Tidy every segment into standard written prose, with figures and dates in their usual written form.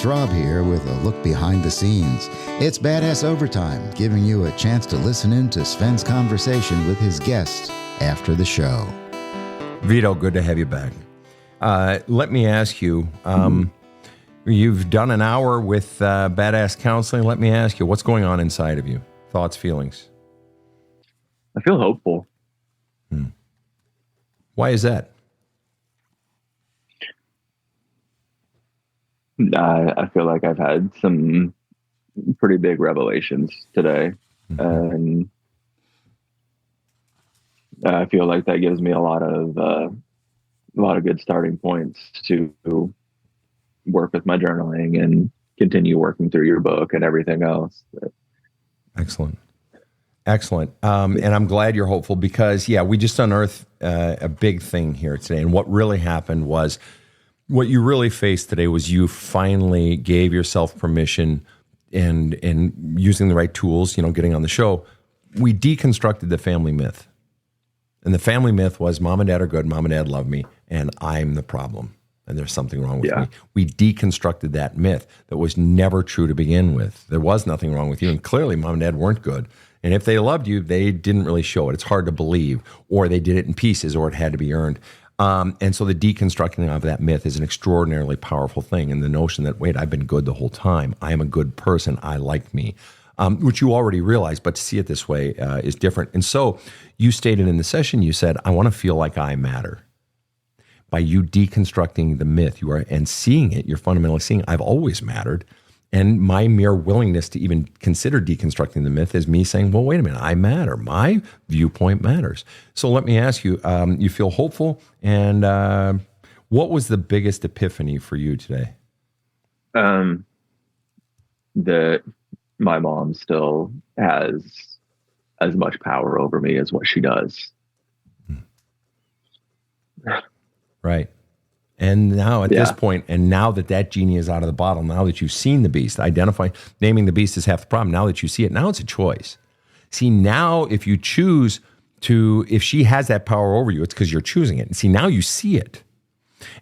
it's Rob here with a look behind the scenes. It's Badass Overtime, giving you a chance to listen in to Sven's conversation with his guests after the show. Vito, good to have you back. Let me ask you, you've done an hour with Badass Counseling. Let me ask you, what's going on inside of you? Thoughts, feelings? I feel hopeful. Why is that? I feel like I've had some pretty big revelations today. And I feel like that gives me a lot of good starting points to work with my journaling and continue working through your book and everything else. Excellent. And I'm glad you're hopeful because, we just unearthed a big thing here today. And what really happened was, what you really faced today was you finally gave yourself permission and using the right tools, getting on the show, we deconstructed the family myth. And the family myth was mom and dad are good, mom and dad love me, and I'm the problem. And there's something wrong with me. We deconstructed that myth that was never true to begin with. There was nothing wrong with you. And clearly mom and dad weren't good. And if they loved you, they didn't really show it. It's hard to believe, or they did it in pieces, or it had to be earned. And so the deconstructing of that myth is an extraordinarily powerful thing. And the notion that, wait, I've been good the whole time. I am a good person. I like me, which you already realize, but to see it this way is different. And so you stated in the session, you said, I want to feel like I matter. By you deconstructing the myth, and seeing it, you're fundamentally seeing I've always mattered. And my mere willingness to even consider deconstructing the myth is me saying, well, wait a minute, I matter. My viewpoint matters. So let me ask you, you feel hopeful, and what was the biggest epiphany for you today? That my mom still has as much power over me as what she does. Right. And now at this point, and now that genie is out of the bottle, now that you've seen the beast, naming the beast is half the problem. Now that you see it, now it's a choice. See, now if you choose to, if she has that power over you, it's because you're choosing it. And see, now you see it.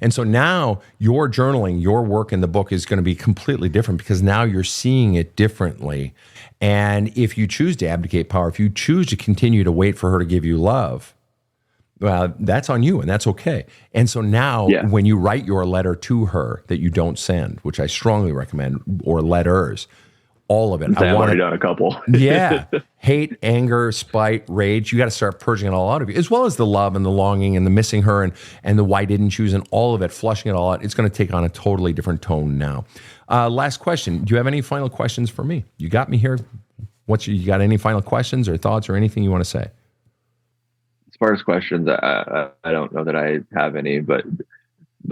And so now your journaling, your work in the book is going to be completely different because now you're seeing it differently. And if you choose to abdicate power, if you choose to continue to wait for her to give you love, well, that's on you, and that's okay. And so now when you write your letter to her that you don't send, which I strongly recommend, or letters, all of it. I've already done a couple. Hate, anger, spite, rage, you got to start purging it all out of you, as well as the love and the longing and the missing her and the why didn't choose and all of it, flushing it all out. It's going to take on a totally different tone now. Last question. Do you have any final questions for me? You got me here. You got any final questions or thoughts or anything you want to say? As far as questions, I don't know that I have any, but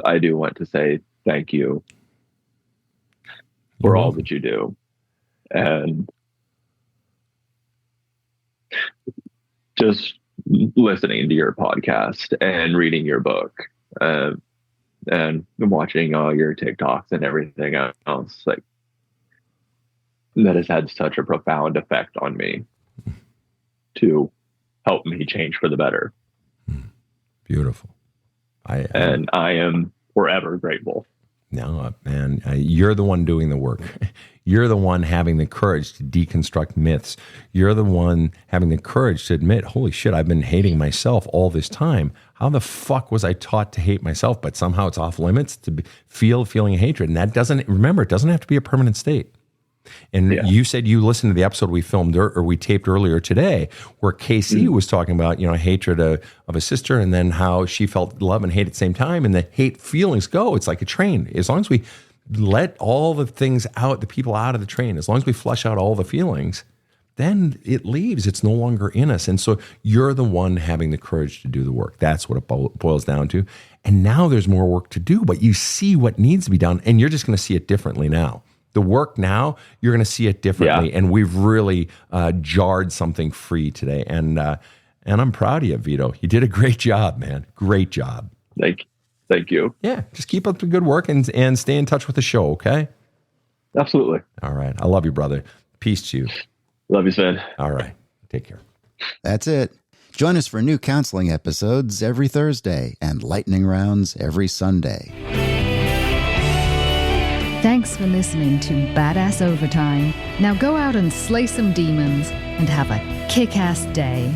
I do want to say thank you for all that you do. And just listening to your podcast and reading your book and watching all your TikToks and everything else, like that has had such a profound effect on me to help me change for the better. Beautiful. I am forever grateful. No, man, you're the one doing the work. You're the one having the courage to deconstruct myths. You're the one having the courage to admit, holy shit, I've been hating myself all this time. How the fuck was I taught to hate myself? But somehow it's off limits to feel feeling of hatred. And that doesn't have to be a permanent state. And you said you listened to the episode we filmed or we taped earlier today where Casey was talking about, hatred of a sister and then how she felt love and hate at the same time, and the hate feelings go. It's like a train. As long as we let all the things out, the people out of the train, as long as we flush out all the feelings, then it leaves. It's no longer in us. And so you're the one having the courage to do the work. That's what it boils down to. And now there's more work to do, but you see what needs to be done, and you're just going to see it differently now. The work now, you're going to see it differently. And we've really jarred something free today. And I'm proud of you, Vito. You did a great job, man. Great job. Thank you. Yeah, just keep up the good work and stay in touch with the show, okay? Absolutely. All right. I love you, brother. Peace to you. Love you, Sven. All right. Take care. That's it. Join us for new counseling episodes every Thursday and lightning rounds every Sunday. Thanks for listening to Badass Overtime. Now go out and slay some demons and have a kick-ass day.